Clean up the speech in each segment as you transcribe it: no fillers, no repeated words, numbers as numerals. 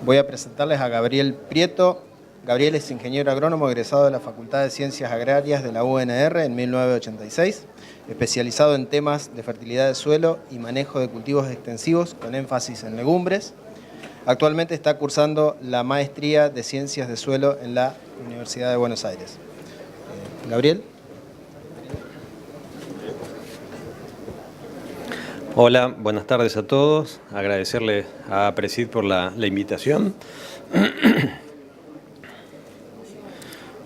Voy a presentarles a Gabriel Prieto. Gabriel es ingeniero agrónomo egresado de la Facultad de Ciencias Agrarias de la UNR en 1986, especializado en temas de fertilidad de suelo y manejo de cultivos extensivos con énfasis en legumbres. Actualmente está cursando la maestría de Ciencias de Suelo en la Universidad de Buenos Aires. Gabriel. Hola, buenas tardes a todos. Agradecerle a Presid por la invitación.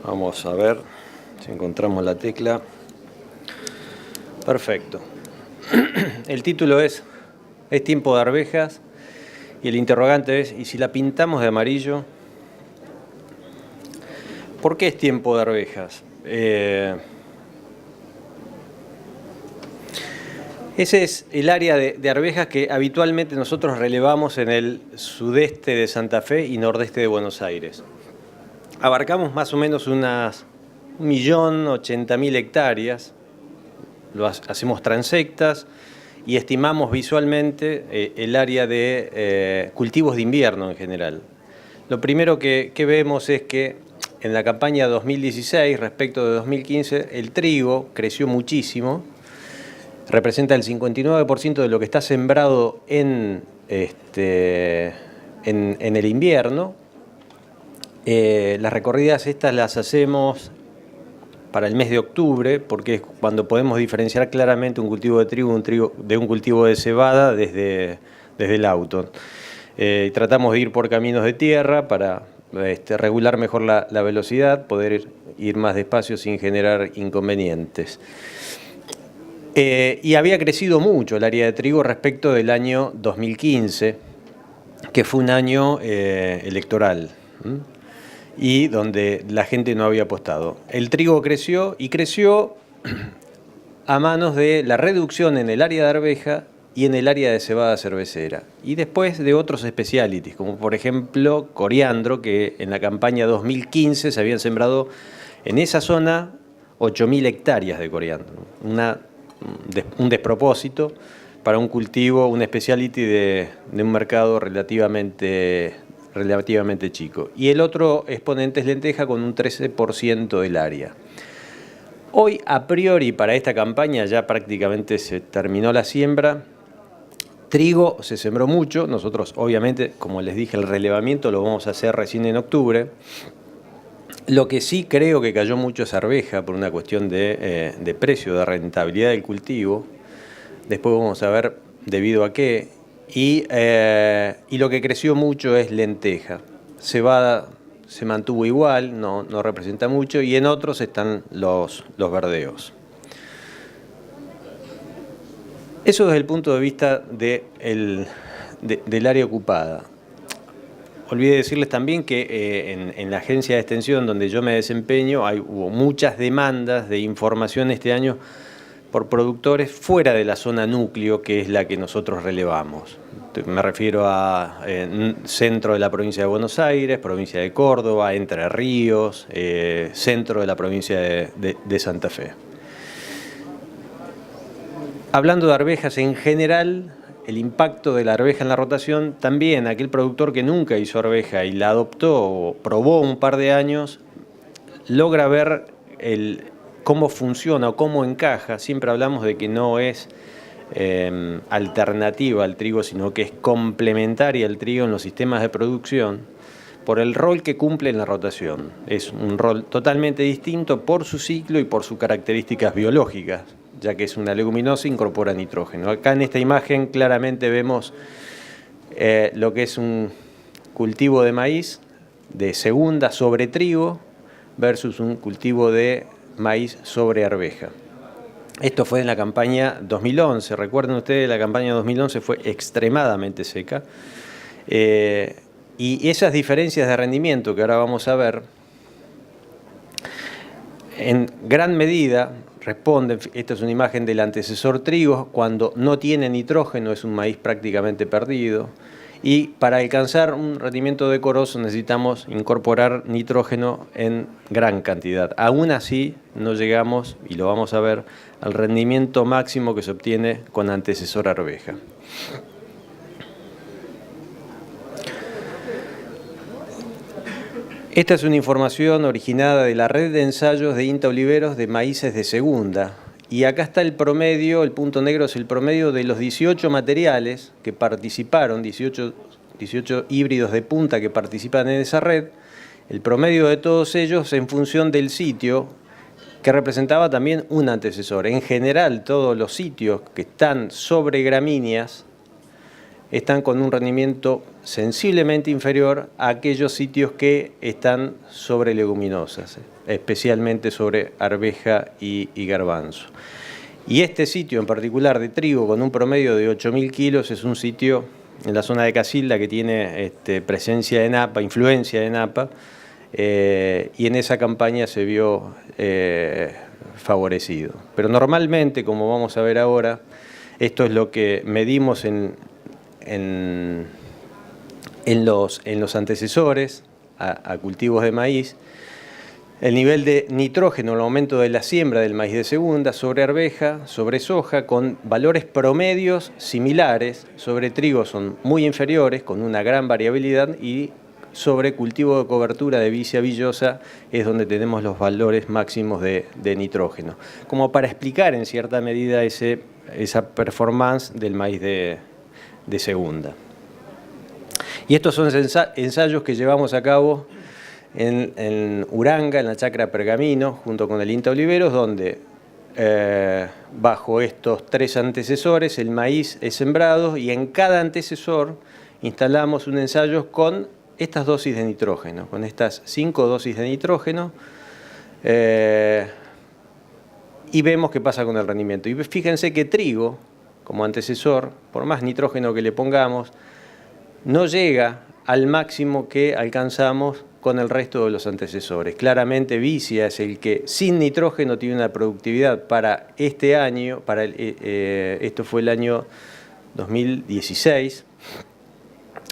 Vamos a ver si encontramos la tecla. Perfecto. El título es tiempo de arvejas y el interrogante es: ¿y si la pintamos de amarillo? ¿Por qué es tiempo de arvejas? Ese es el área de arvejas que habitualmente nosotros relevamos en el sudeste de Santa Fe y nordeste de Buenos Aires. Abarcamos más o menos unas 1.080.000 hectáreas, hacemos transectas y estimamos visualmente el área de cultivos de invierno en general. Lo primero que vemos es que en la campaña 2016 respecto de 2015 el trigo creció muchísimo. Representa el 59% de lo que está sembrado en el invierno. Las recorridas estas las hacemos para el mes de octubre, porque es cuando podemos diferenciar claramente un cultivo de trigo de un cultivo de cebada desde el auto. Tratamos de ir por caminos de tierra para regular mejor la velocidad, poder ir más despacio sin generar inconvenientes. Y había crecido mucho el área de trigo respecto del año 2015, que fue un año electoral y donde la gente no había apostado. El trigo creció y creció a manos de la reducción en el área de arveja y en el área de cebada cervecera. Y después de otros specialities, como por ejemplo coriandro, que en la campaña 2015 se habían sembrado en esa zona 8.000 hectáreas de coriandro. Un despropósito para un cultivo, un speciality de un mercado relativamente chico. Y el otro exponente es lenteja con un 13% del área. Hoy, a priori, para esta campaña ya prácticamente se terminó la siembra. Trigo se sembró mucho. Nosotros, obviamente, como les dije, el relevamiento lo vamos a hacer recién en octubre. Lo que sí creo que cayó mucho es arveja por una cuestión de precio, de rentabilidad del cultivo. Después vamos a ver debido a qué. Y lo que creció mucho es lenteja. Cebada se mantuvo igual, no representa mucho, y en otros están los verdeos. Eso desde el punto de vista del área ocupada. Olvidé decirles también que en la agencia de extensión donde yo me desempeño hubo muchas demandas de información este año por productores fuera de la zona núcleo, que es la que nosotros relevamos. Me refiero a centro de la provincia de Buenos Aires, provincia de Córdoba, Entre Ríos, centro de la provincia de Santa Fe. Hablando de arvejas en general, el impacto de la arveja en la rotación, también aquel productor que nunca hizo arveja y la adoptó o probó un par de años, logra ver cómo funciona o cómo encaja. Siempre hablamos de que no es alternativa al trigo, sino que es complementaria al trigo en los sistemas de producción por el rol que cumple en la rotación. Es un rol totalmente distinto por su ciclo y por sus características biológicas, ya que es una leguminosa e incorpora nitrógeno. Acá en esta imagen claramente vemos lo que es un cultivo de maíz de segunda sobre trigo versus un cultivo de maíz sobre arveja. Esto fue en la campaña 2011. Recuerden ustedes, la campaña 2011 fue extremadamente seca. Y esas diferencias de rendimiento que ahora vamos a ver, en gran medida responden. Esta es una imagen del antecesor trigo. Cuando no tiene nitrógeno es un maíz prácticamente perdido. Y para alcanzar un rendimiento decoroso necesitamos incorporar nitrógeno en gran cantidad. Aún así no llegamos, y lo vamos a ver, al rendimiento máximo que se obtiene con antecesor arveja. Esta es una información originada de la red de ensayos de INTA Oliveros de maíces de segunda. Y acá está el promedio, el punto negro es el promedio de los 18 materiales que participaron, 18 híbridos de punta que participan en esa red, el promedio de todos ellos en función del sitio, que representaba también un antecesor. En general, todos los sitios que están sobre gramíneas están con un rendimiento sensiblemente inferior a aquellos sitios que están sobre leguminosas, especialmente sobre arveja y garbanzo. Y este sitio en particular de trigo, con un promedio de 8.000 kilos, es un sitio en la zona de Casilda que tiene presencia de napa, influencia de napa, y en esa campaña se vio favorecido. Pero normalmente, como vamos a ver ahora, esto es lo que medimos en los antecesores a cultivos de maíz. El nivel de nitrógeno al momento de la siembra del maíz de segunda sobre arveja, sobre soja, con valores promedios similares, sobre trigo son muy inferiores, con una gran variabilidad, y sobre cultivo de cobertura de vicia villosa es donde tenemos los valores máximos de nitrógeno, como para explicar en cierta medida esa performance del maíz de segunda. Y estos son ensayos que llevamos a cabo en Uranga, en la chacra Pergamino, junto con el INTA Oliveros, donde bajo estos 3 antecesores el maíz es sembrado y en cada antecesor instalamos un ensayo con estas dosis de nitrógeno, con estas 5 dosis de nitrógeno, y vemos qué pasa con el rendimiento. Y fíjense que trigo, como antecesor, por más nitrógeno que le pongamos, no llega al máximo que alcanzamos con el resto de los antecesores. Claramente vicia es el que sin nitrógeno tiene una productividad para este año, esto fue el año 2016,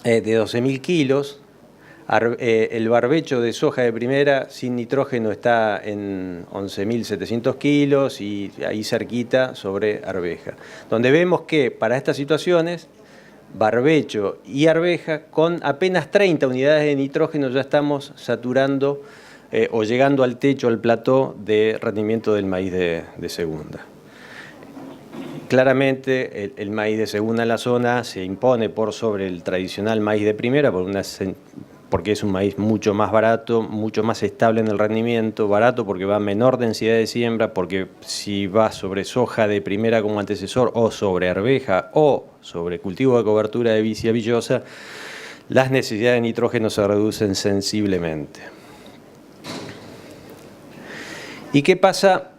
de 12.000 kilos. El barbecho de soja de primera sin nitrógeno está en 11.700 kilos y ahí cerquita sobre arveja. Donde vemos que para estas situaciones, barbecho y arveja, con apenas 30 unidades de nitrógeno ya estamos saturando o llegando al techo, al plató de rendimiento del maíz de segunda. Claramente el maíz de segunda en la zona se impone por sobre el tradicional maíz de primera porque es un maíz mucho más barato, mucho más estable en el rendimiento, barato porque va a menor densidad de siembra, porque si va sobre soja de primera como antecesor o sobre arveja o sobre cultivo de cobertura de vicia villosa, las necesidades de nitrógeno se reducen sensiblemente. ¿Y qué pasa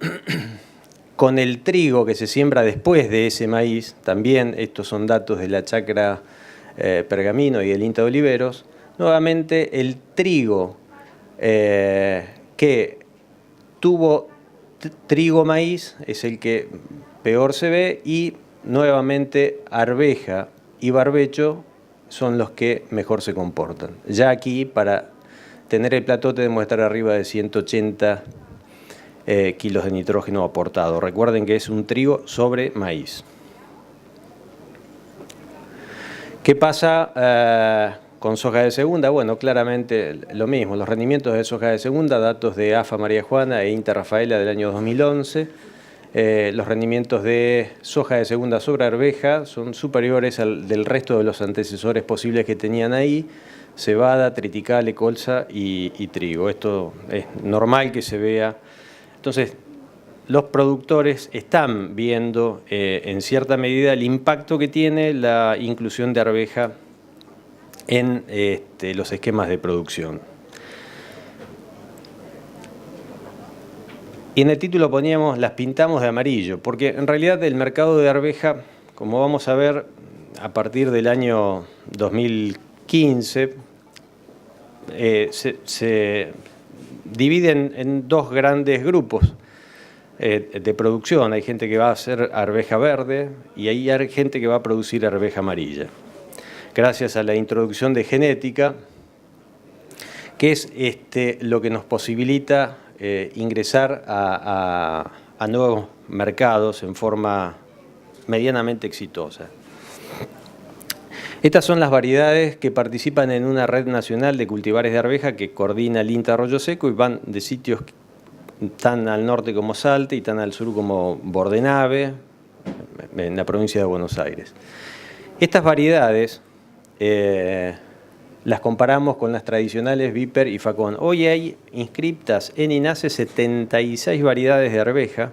con el trigo que se siembra después de ese maíz? También estos son datos de la chacra Pergamino y del INTA Oliveros. Nuevamente el trigo que tuvo trigo-maíz es el que peor se ve, y nuevamente arveja y barbecho son los que mejor se comportan. Ya aquí, para tener el plató, tenemos que estar arriba de 180 kilos de nitrógeno aportado. Recuerden que es un trigo sobre maíz. ¿Qué pasa con soja de segunda? Bueno, claramente lo mismo. Los rendimientos de soja de segunda, datos de AFA María Juana e INTA Rafaela del año 2011. Los rendimientos de soja de segunda sobre arveja son superiores al del resto de los antecesores posibles que tenían ahí: cebada, triticale, colza y trigo. Esto es normal que se vea. Entonces, los productores están viendo en cierta medida el impacto que tiene la inclusión de arveja en los esquemas de producción. Y en el título poníamos "las pintamos de amarillo", porque en realidad el mercado de arveja, como vamos a ver a partir del año 2015, se divide en 2 grandes grupos de producción. Hay gente que va a hacer arveja verde y hay gente que va a producir arveja amarilla, gracias a la introducción de genética, que es lo que nos posibilita ingresar a nuevos mercados en forma medianamente exitosa. Estas son las variedades que participan en una red nacional de cultivares de arveja que coordina el INTA Arroyo Seco y van de sitios tan al norte como Salta y tan al sur como Bordenave, en la provincia de Buenos Aires. Estas variedades las comparamos con las tradicionales Viper y Facón. Hoy hay inscriptas en INASE 76 variedades de arveja,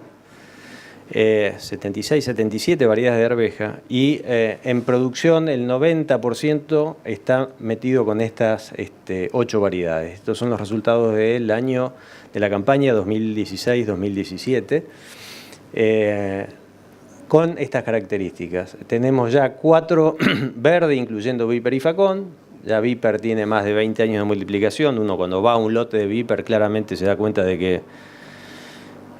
76, 77 variedades de arveja, y en producción el 90% está metido con estas 8 variedades. Estos son los resultados del año de la campaña 2016-2017. Con estas características. Tenemos ya 4 verde, incluyendo Viper y Facón. Ya Viper tiene más de 20 años de multiplicación. Uno cuando va a un lote de Viper claramente se da cuenta de que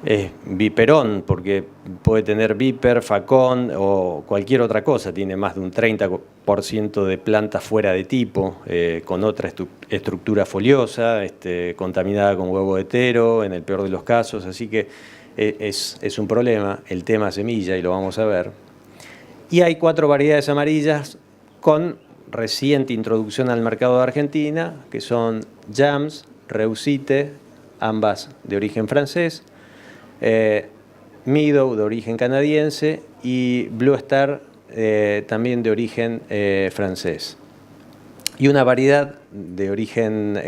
es viperón, porque puede tener Viper, Facón o cualquier otra cosa. Tiene más de un 30% de planta fuera de tipo, con otra estructura foliosa, contaminada con huevo hetero, en el peor de los casos. Así que es un problema el tema semilla y lo vamos a ver. Y hay 4 variedades amarillas con reciente introducción al mercado de Argentina, que son Jams, Reusite, ambas de origen francés, Meadow de origen canadiense y Blue Star también de origen francés. Y una variedad de origen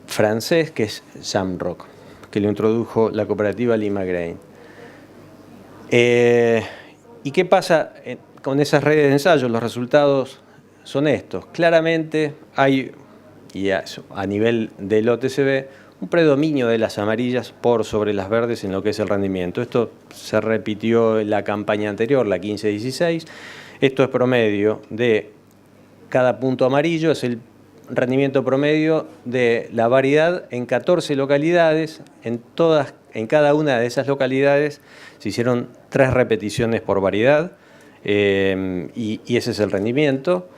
francés que es Shamrock, que lo introdujo la cooperativa Lima Grain. ¿Y qué pasa con esas redes de ensayo? Los resultados son estos. Claramente hay, y a nivel del OTCB, un predominio de las amarillas por sobre las verdes en lo que es el rendimiento. Esto se repitió en la campaña anterior, la 15-16. Esto es promedio de cada punto amarillo, es el rendimiento promedio de la variedad en 14 localidades. En cada una de esas localidades se hicieron 3 repeticiones por variedad y ese es el rendimiento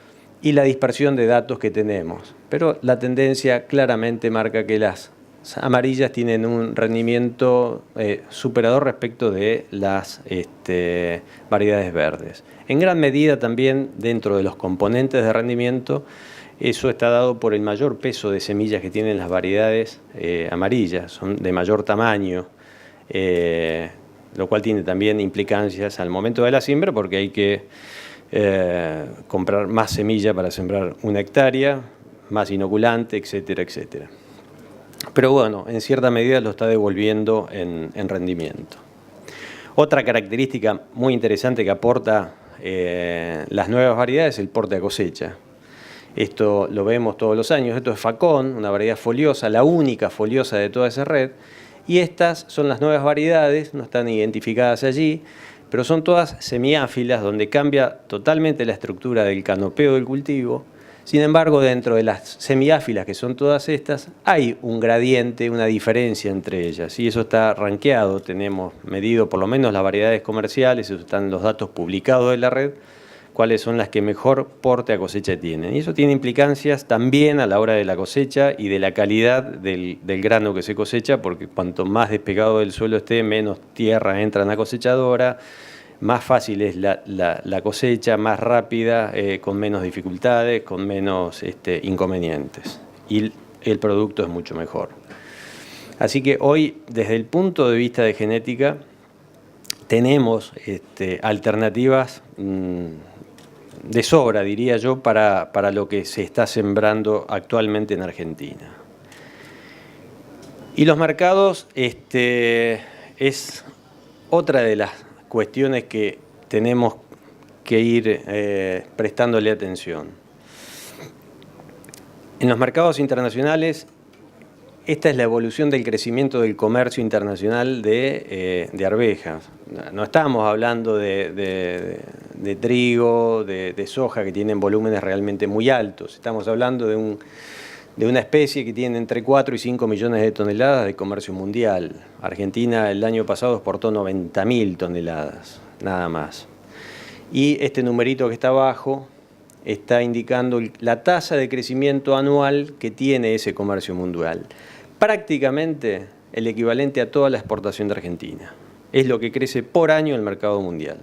y la dispersión de datos que tenemos. Pero la tendencia claramente marca que las amarillas tienen un rendimiento superador respecto de las variedades verdes. En gran medida también dentro de los componentes de rendimiento, eso está dado por el mayor peso de semillas que tienen las variedades amarillas, son de mayor tamaño, lo cual tiene también implicancias al momento de la siembra porque hay que comprar más semilla para sembrar 1 hectárea, más inoculante, etcétera, etcétera. Pero bueno, en cierta medida lo está devolviendo en rendimiento. Otra característica muy interesante que aporta las nuevas variedades es el porte a cosecha. Esto lo vemos todos los años. Esto es Facón, una variedad foliosa, la única foliosa de toda esa red. Y estas son las nuevas variedades, no están identificadas allí, pero son todas semiáfilas, donde cambia totalmente la estructura del canopeo del cultivo. Sin embargo, dentro de las semiáfilas, que son todas estas, hay un gradiente, una diferencia entre ellas. Y eso está rankeado, tenemos medido por lo menos las variedades comerciales, eso están los datos publicados de la red, cuáles son las que mejor porte a cosecha tienen. Y eso tiene implicancias también a la hora de la cosecha y de la calidad del grano que se cosecha, porque cuanto más despegado del suelo esté, menos tierra entra en la cosechadora, más fácil es la cosecha, más rápida, con menos dificultades, con menos inconvenientes. Y el producto es mucho mejor. Así que hoy, desde el punto de vista de genética, tenemos alternativas de sobra, diría yo, para lo que se está sembrando actualmente en Argentina. Y los mercados es otra de las cuestiones que tenemos que ir prestándole atención. En los mercados internacionales, esta es la evolución del crecimiento del comercio internacional de arvejas. No estamos hablando de trigo, de soja, que tienen volúmenes realmente muy altos. Estamos hablando de una especie que tiene entre 4 y 5 millones de toneladas de comercio mundial. Argentina el año pasado exportó 90.000 toneladas, nada más. Y este numerito que está abajo está indicando la tasa de crecimiento anual que tiene ese comercio mundial. Prácticamente el equivalente a toda la exportación de Argentina. Es lo que crece por año el mercado mundial.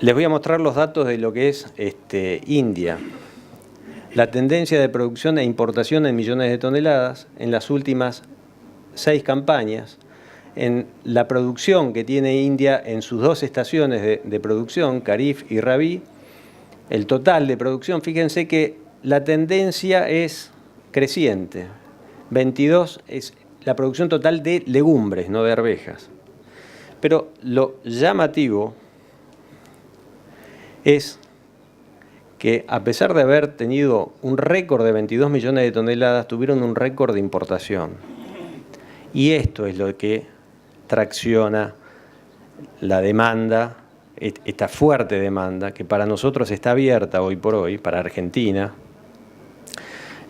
Les voy a mostrar los datos de lo que es India. La tendencia de producción e importación en millones de toneladas en las últimas 6 campañas. En la producción que tiene India en sus 2 estaciones de producción, Kharif y Rabi, el total de producción, fíjense que la tendencia es creciente. 22 es la producción total de legumbres, no de arvejas. Pero lo llamativo es que a pesar de haber tenido un récord de 22 millones de toneladas, tuvieron un récord de importación. Y esto es lo que tracciona la demanda, esta fuerte demanda, que para nosotros está abierta hoy por hoy, para Argentina,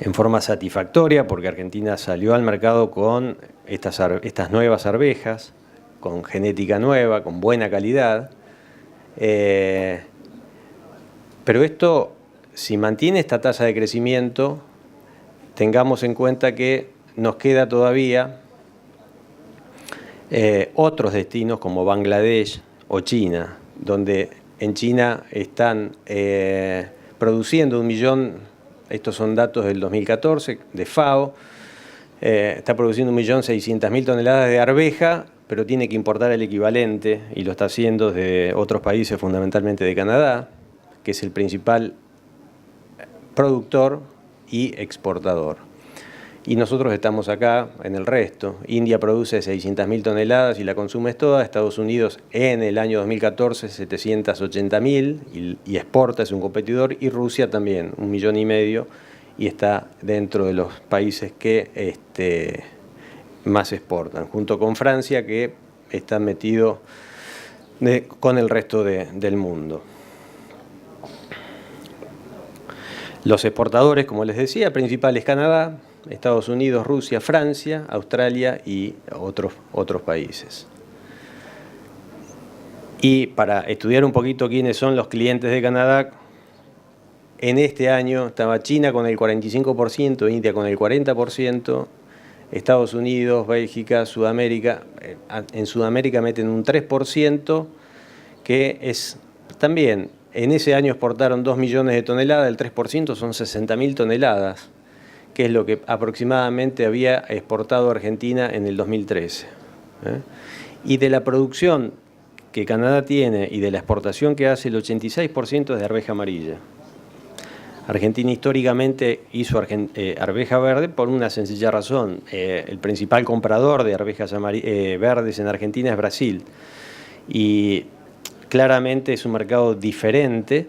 en forma satisfactoria, porque Argentina salió al mercado con estas nuevas arvejas, con genética nueva, con buena calidad. Pero esto, si mantiene esta tasa de crecimiento, tengamos en cuenta que nos queda todavía otros destinos como Bangladesh o China, donde en China están produciendo 1 millón, estos son datos del 2014 de FAO, está produciendo 1.600.000 toneladas de arveja, pero tiene que importar el equivalente y lo está haciendo de otros países, fundamentalmente de Canadá, que es el principal productor y exportador. Y nosotros estamos acá en el resto. India produce 600.000 toneladas y la consume toda. Estados Unidos en el año 2014 780.000 y exporta, es un competidor. Y Rusia también, 1,5 millones y está dentro de los países que más exportan, junto con Francia, que está metido con el resto del mundo. Los exportadores, como les decía, principales Canadá, Estados Unidos, Rusia, Francia, Australia y otros países. Y para estudiar un poquito quiénes son los clientes de Canadá, en este año estaba China con el 45%, India con el 40%, Estados Unidos, Bélgica, Sudamérica. En Sudamérica meten un 3%, que es también, en ese año exportaron 2 millones de toneladas, el 3% son 60.000 toneladas, que es lo que aproximadamente había exportado Argentina en el 2013. Y de la producción que Canadá tiene y de la exportación que hace, el 86% es de arveja amarilla. Argentina históricamente hizo arveja verde por una sencilla razón. El principal comprador de arvejas verdes en Argentina es Brasil. Y claramente es un mercado diferente,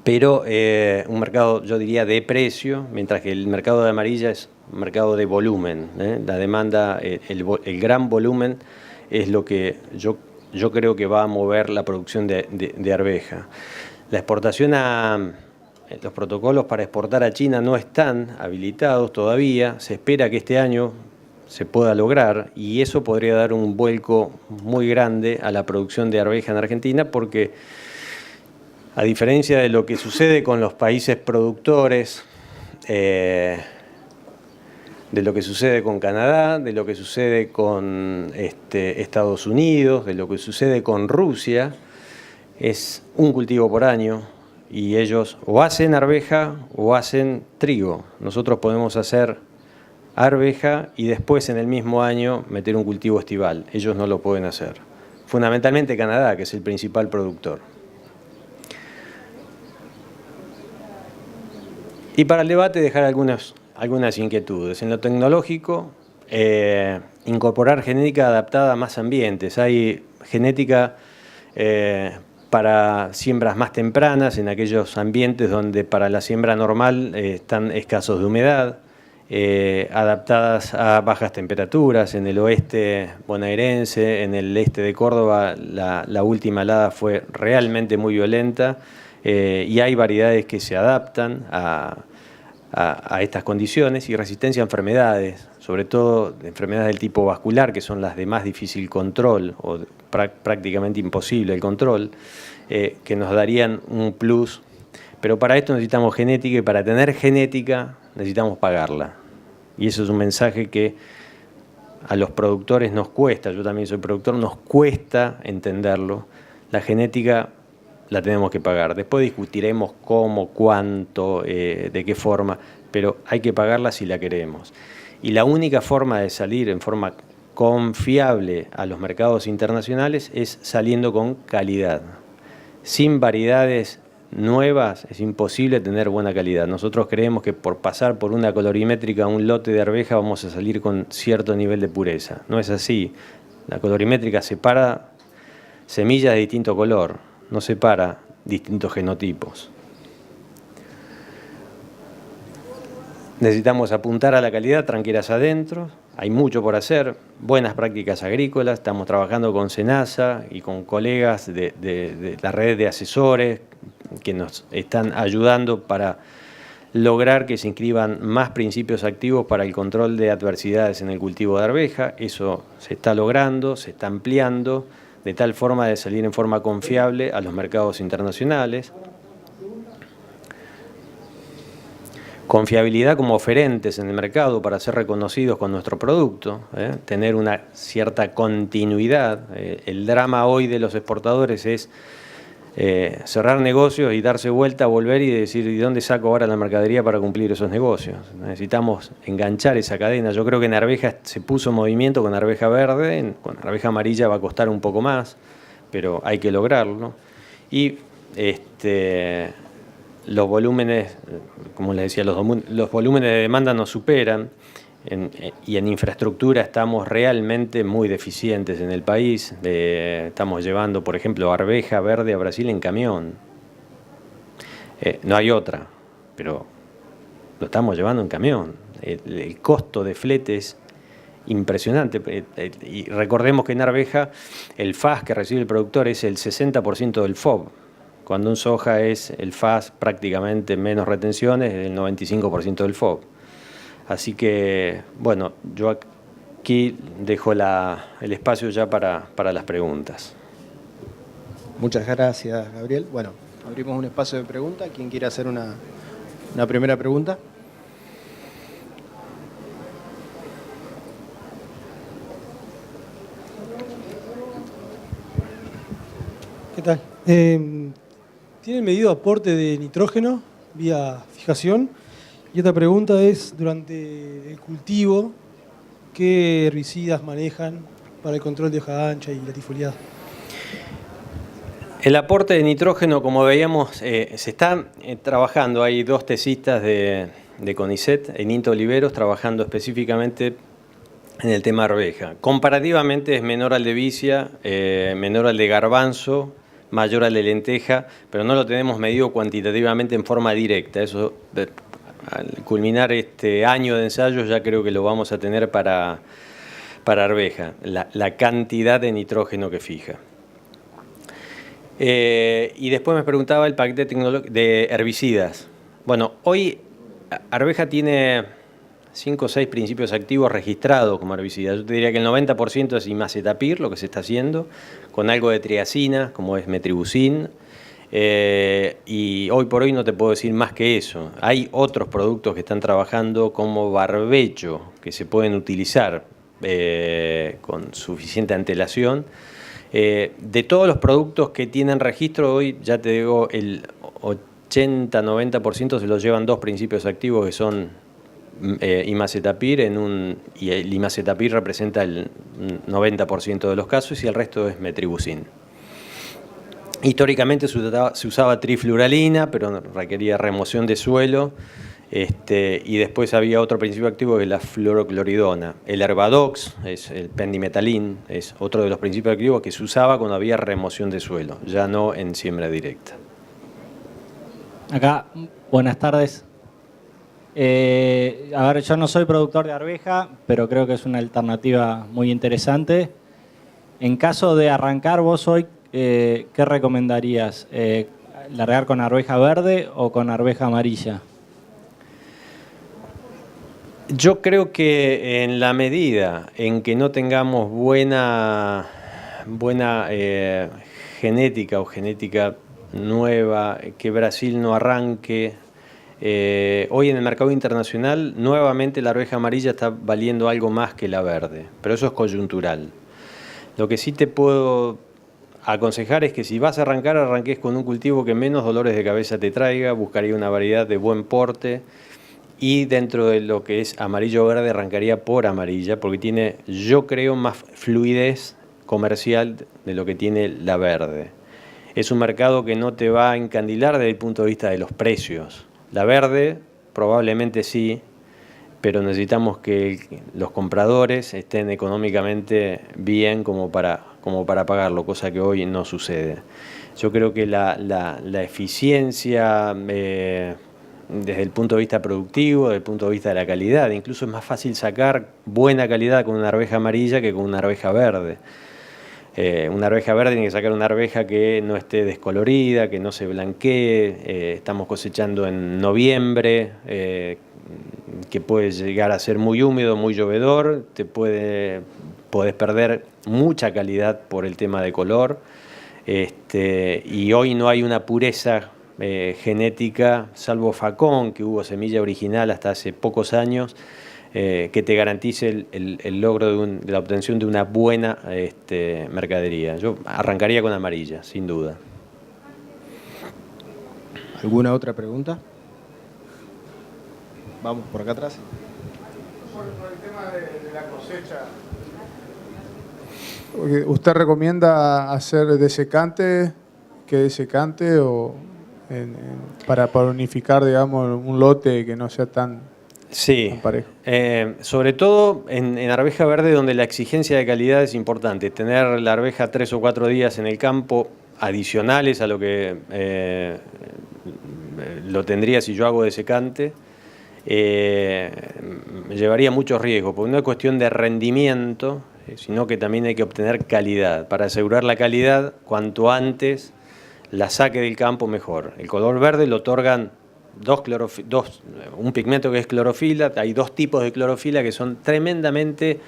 pero un mercado, yo diría, de precio, mientras que el mercado de amarilla es un mercado de volumen. La demanda, el gran volumen es lo que yo creo que va a mover la producción de arveja. La exportación los protocolos para exportar a China no están habilitados todavía. Se espera que este año se pueda lograr y eso podría dar un vuelco muy grande a la producción de arveja en Argentina, porque a diferencia de lo que sucede con los países productores, de lo que sucede con Canadá, de lo que sucede con Estados Unidos, de lo que sucede con Rusia, es un cultivo por año y ellos o hacen arveja o hacen trigo. Nosotros podemos hacer arveja y después en el mismo año meter un cultivo estival. Ellos no lo pueden hacer. Fundamentalmente Canadá, que es el principal productor. Y para el debate dejar algunas inquietudes. En lo tecnológico, incorporar genética adaptada a más ambientes. Hay genética para siembras más tempranas, en aquellos ambientes donde para la siembra normal están escasos de humedad, adaptadas a bajas temperaturas. En el oeste bonaerense, en el este de Córdoba, la última helada fue realmente muy violenta, y hay variedades que se adaptan a estas condiciones, y resistencia a enfermedades, sobre todo enfermedades del tipo vascular, que son las de más difícil control o prácticamente imposible el control, que nos darían un plus. Pero para esto necesitamos genética, y para tener genética necesitamos pagarla. Y eso es un mensaje que a los productores nos cuesta, yo también soy productor, nos cuesta entenderlo. La genética la tenemos que pagar. Después discutiremos cómo, cuánto, de qué forma, pero hay que pagarla si la queremos. Y la única forma de salir en forma confiable a los mercados internacionales es saliendo con calidad. Sin variedades nuevas es imposible tener buena calidad. Nosotros creemos que por pasar por una colorimétrica un lote de arveja vamos a salir con cierto nivel de pureza. No es así. La colorimétrica separa semillas de distinto color, no separa distintos genotipos. Necesitamos apuntar a la calidad, tranqueras adentro. Hay mucho por hacer, buenas prácticas agrícolas. Estamos trabajando con SENASA y con colegas de la red de asesores que nos están ayudando para lograr que se inscriban más principios activos para el control de adversidades en el cultivo de arveja. Eso se está logrando, se está ampliando, de tal forma de salir en forma confiable a los mercados internacionales. Confiabilidad como oferentes en el mercado para ser reconocidos con nuestro producto, tener una cierta continuidad. El drama hoy de los exportadores es cerrar negocios y darse vuelta, volver y decir, ¿y dónde saco ahora la mercadería para cumplir esos negocios? Necesitamos enganchar esa cadena. Yo creo que en arveja se puso en movimiento con arveja verde, con arveja amarilla va a costar un poco más, pero hay que lograrlo. Y los volúmenes, como les decía, los volúmenes de demanda nos superan y en infraestructura estamos realmente muy deficientes en el país. Estamos llevando, por ejemplo, arveja verde a Brasil en camión. No hay otra, pero lo estamos llevando en camión. El costo de flete es impresionante. Y recordemos que en arveja el FAS que recibe el productor es el 60% del FOB. Cuando en soja es el FAS prácticamente menos retenciones, el 95% del FOB. Así que, bueno, yo aquí dejo el espacio ya para las preguntas. Muchas gracias, Gabriel. Bueno, abrimos un espacio de preguntas. ¿Quién quiere hacer una primera pregunta? ¿Qué tal? ¿Tienen medido aporte de nitrógeno vía fijación? Y otra pregunta es, durante el cultivo, ¿qué herbicidas manejan para el control de hoja ancha y latifoliada? El aporte de nitrógeno, como veíamos, se está trabajando. Hay dos tesistas de CONICET en INTA Oliveros trabajando específicamente en el tema arveja. Comparativamente es menor al de vicia, menor al de garbanzo, mayor al de lenteja, pero no lo tenemos medido cuantitativamente en forma directa. Eso, al culminar este año de ensayos, ya creo que lo vamos a tener para arveja, la cantidad de nitrógeno que fija. Y después me preguntaba el paquete de herbicidas. Bueno, hoy arveja tiene 5 o 6 principios activos registrados como herbicidas. Yo te diría que el 90% es imacetapir, lo que se está haciendo, con algo de triazina, como es metribuzin, y hoy por hoy no te puedo decir más que eso. Hay otros productos que están trabajando como barbecho, que se pueden utilizar con suficiente antelación. De todos los productos que tienen registro hoy, ya te digo, el 80-90% se los llevan 2 principios activos que son imacetapir y el imacetapir representa el 90% de los casos y el resto es metribuzin. Históricamente se usaba trifluralina, pero requería remoción de suelo, y después había otro principio activo que es la fluorocloridona. El Herbadox, es el pendimetalin, es otro de los principios activos que se usaba cuando había remoción de suelo, ya no en siembra directa. Acá, buenas tardes. A ver, yo no soy productor de arveja, pero creo que es una alternativa muy interesante. En caso de arrancar vos hoy, ¿qué recomendarías? ¿Largar con arveja verde o con arveja amarilla? Yo creo que en la medida en que no tengamos buena genética o genética nueva, que Brasil no arranque. Hoy en el mercado internacional nuevamente la arveja amarilla está valiendo algo más que la verde, pero eso es coyuntural. Lo que sí te puedo aconsejar es que si vas a arrancar, arranques con un cultivo que menos dolores de cabeza te traiga, buscaría una variedad de buen porte y dentro de lo que es amarillo-verde arrancaría por amarilla porque tiene, yo creo, más fluidez comercial de lo que tiene la verde. Es un mercado que no te va a encandilar desde el punto de vista de los precios. La verde probablemente sí, pero necesitamos que los compradores estén económicamente bien como para pagarlo, cosa que hoy no sucede. Yo creo que la eficiencia desde el punto de vista productivo, desde el punto de vista de la calidad, incluso es más fácil sacar buena calidad con una arveja amarilla que con una arveja verde. Una arveja verde tiene que sacar una arveja que no esté descolorida, que no se blanquee. Estamos cosechando en noviembre, que puede llegar a ser muy húmedo, muy llovedor, podés perder mucha calidad por el tema de color. Y hoy no hay una pureza genética, salvo Facón, que hubo semilla original hasta hace pocos años, que te garantice el logro de la obtención de una buena mercadería. Yo arrancaría con amarilla, sin duda. ¿Alguna otra pregunta? Vamos por acá atrás. Por el tema de la cosecha. ¿Usted recomienda hacer desecante que desecante o para unificar, digamos, un lote que no sea tan parejo? Sobre todo en arveja verde, donde la exigencia de calidad es importante. Tener la arveja 3 o 4 días en el campo adicionales a lo que lo tendría si yo hago desecante. Llevaría muchos riesgos, porque no es cuestión de rendimiento, sino que también hay que obtener calidad. Para asegurar la calidad, cuanto antes la saque del campo, mejor. El color verde lo otorgan un pigmento que es clorofila. Hay 2 tipos de clorofila que son tremendamente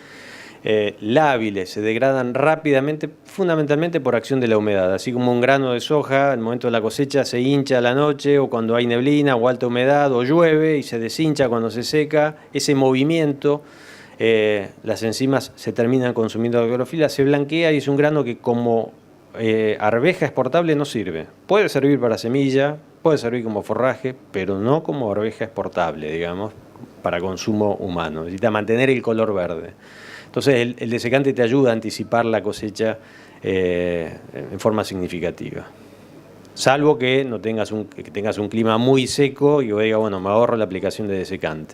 lábiles, se degradan rápidamente, fundamentalmente por acción de la humedad. Así como un grano de soja, al momento de la cosecha se hincha a la noche, o cuando hay neblina o alta humedad, o llueve y se deshincha cuando se seca. Ese movimiento, las enzimas se terminan consumiendo la clorofila, se blanquea y es un grano que como arveja exportable no sirve. Puede servir para semilla, puede servir como forraje, pero no como arveja exportable, digamos, para consumo humano. Necesita mantener el color verde. Entonces el desecante te ayuda a anticipar la cosecha en forma significativa. Salvo que tengas un clima muy seco y diga, bueno, me ahorro la aplicación de desecante.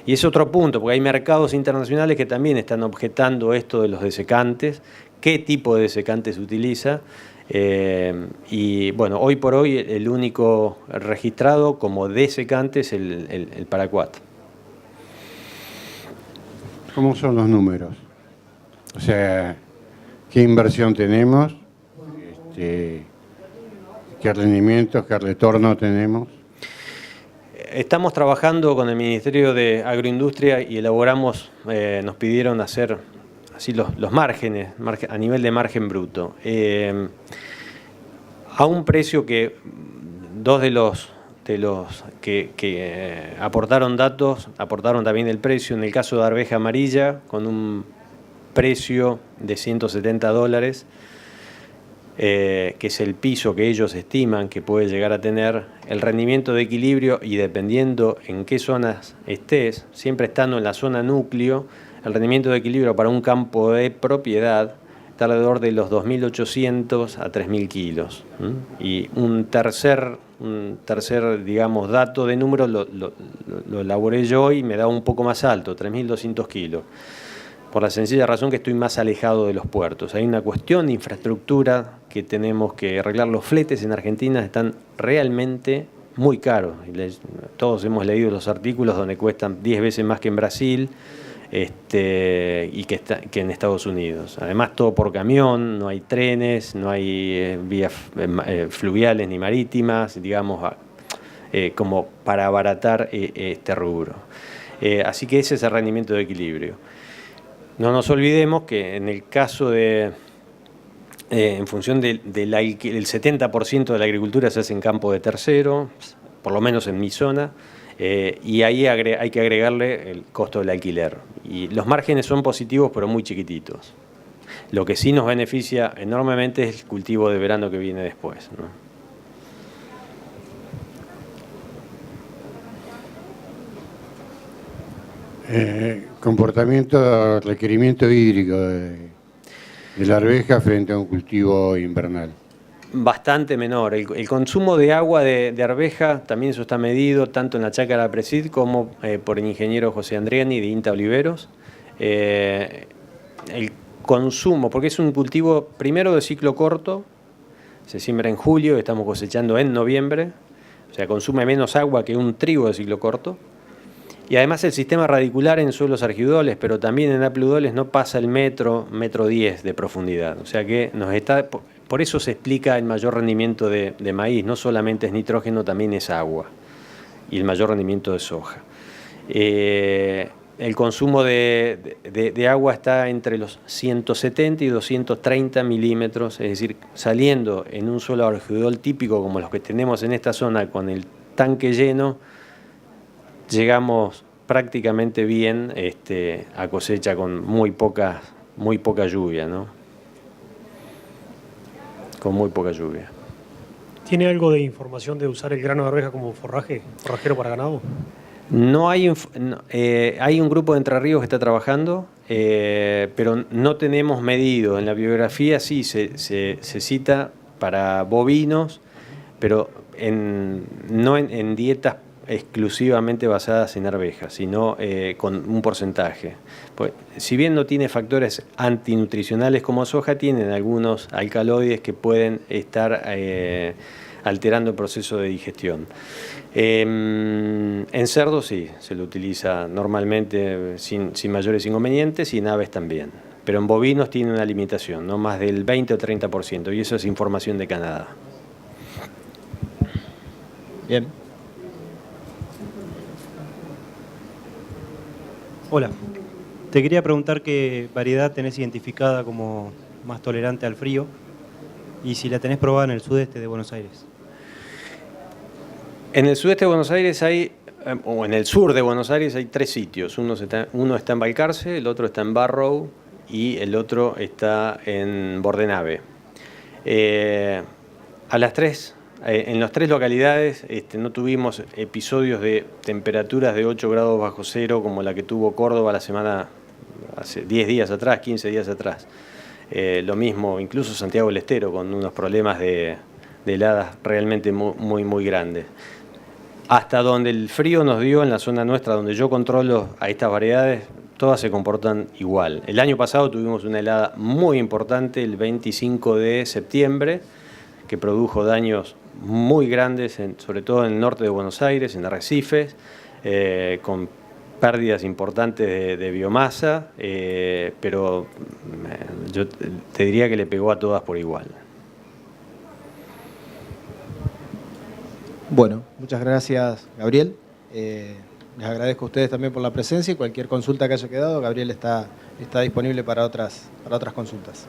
Y es otro punto, porque hay mercados internacionales que también están objetando esto de los desecantes, qué tipo de desecante se utiliza. Y bueno, hoy por hoy el único registrado como desecante es el Paraquat. ¿Cómo son los números? O sea, ¿qué inversión tenemos? ¿Qué rendimientos, qué retorno tenemos? Estamos trabajando con el Ministerio de Agroindustria y elaboramos, nos pidieron hacer así los márgenes, a nivel de margen bruto. A un precio que 2 de los que aportaron datos, aportaron también el precio. En el caso de arveja amarilla, con un precio de $170, que es el piso que ellos estiman que puede llegar a tener, el rendimiento de equilibrio, y dependiendo en qué zonas estés, siempre estando en la zona núcleo, el rendimiento de equilibrio para un campo de propiedad está alrededor de los 2.800 a 3.000 kilos. Y un tercer, digamos, dato de número lo elaboré yo y me da un poco más alto, 3.200 kilos. Por la sencilla razón que estoy más alejado de los puertos. Hay una cuestión de infraestructura que tenemos que arreglar. Los fletes en Argentina están realmente muy caros. Todos hemos leído los artículos donde cuestan 10 veces más que en Brasil. Y que en Estados Unidos. Además, todo por camión, no hay trenes, no hay vías fluviales ni marítimas, digamos, como para abaratar este rubro. Así que ese es el rendimiento de equilibrio. No nos olvidemos que en el caso de, en función del 70% de la agricultura se hace en campo de tercero, por lo menos en mi zona, y ahí hay que agregarle el costo del alquiler. Y los márgenes son positivos, pero muy chiquititos. Lo que sí nos beneficia enormemente es el cultivo de verano que viene después, ¿no? Comportamiento, requerimiento hídrico de la arveja frente a un cultivo invernal. Bastante menor. El consumo de agua de arveja, también eso está medido tanto en la Chácara Presid como por el ingeniero José Andriani de INTA Oliveros. El consumo, porque es un cultivo primero de ciclo corto, se siembra en julio, estamos cosechando en noviembre, o sea, consume menos agua que un trigo de ciclo corto. Y además el sistema radicular en suelos argidoles, pero también en apludoles, no pasa el metro 10 de profundidad. O sea que nos está, por eso se explica el mayor rendimiento de maíz. No solamente es nitrógeno, también es agua. Y el mayor rendimiento de soja. El consumo de agua está entre los 170 y 230 milímetros. Es decir, saliendo en un suelo argidol típico como los que tenemos en esta zona con el tanque lleno, llegamos prácticamente bien a cosecha con muy poca lluvia, ¿no? Con muy poca lluvia. ¿Tiene algo de información de usar el grano de arveja como forrajero para ganado? No hay un grupo de Entre Ríos que está trabajando, pero no tenemos medido. En la bibliografía sí se cita para bovinos, pero no en dietas exclusivamente basadas en arvejas, sino con un porcentaje. Pues, si bien no tiene factores antinutricionales como soja, tienen algunos alcaloides que pueden estar alterando el proceso de digestión. En cerdo sí, se lo utiliza normalmente sin mayores inconvenientes, y en aves también. Pero en bovinos tiene una limitación, no más del 20 o 30%, y eso es información de Canadá. Bien. Hola, te quería preguntar qué variedad tenés identificada como más tolerante al frío y si la tenés probada en el sudeste de Buenos Aires. En el sudeste de Buenos Aires o en el sur de Buenos Aires hay 3 sitios. Uno está en Balcarce, el otro está en Barrow y el otro está en Bordenave. En las 3 localidades no tuvimos episodios de temperaturas de 8 grados bajo cero como la que tuvo Córdoba hace 10 días atrás, 15 días atrás. Lo mismo, incluso Santiago del Estero, con unos problemas de heladas realmente muy grandes. Hasta donde el frío nos dio en la zona nuestra, donde yo controlo a estas variedades, todas se comportan igual. El año pasado tuvimos una helada muy importante, el 25 de septiembre, que produjo daños muy grandes, sobre todo en el norte de Buenos Aires, en Arrecifes, con pérdidas importantes de biomasa, pero yo te diría que le pegó a todas por igual. Bueno, muchas gracias, Gabriel. Les agradezco a ustedes también por la presencia, y cualquier consulta que haya quedado, Gabriel está disponible para otras consultas.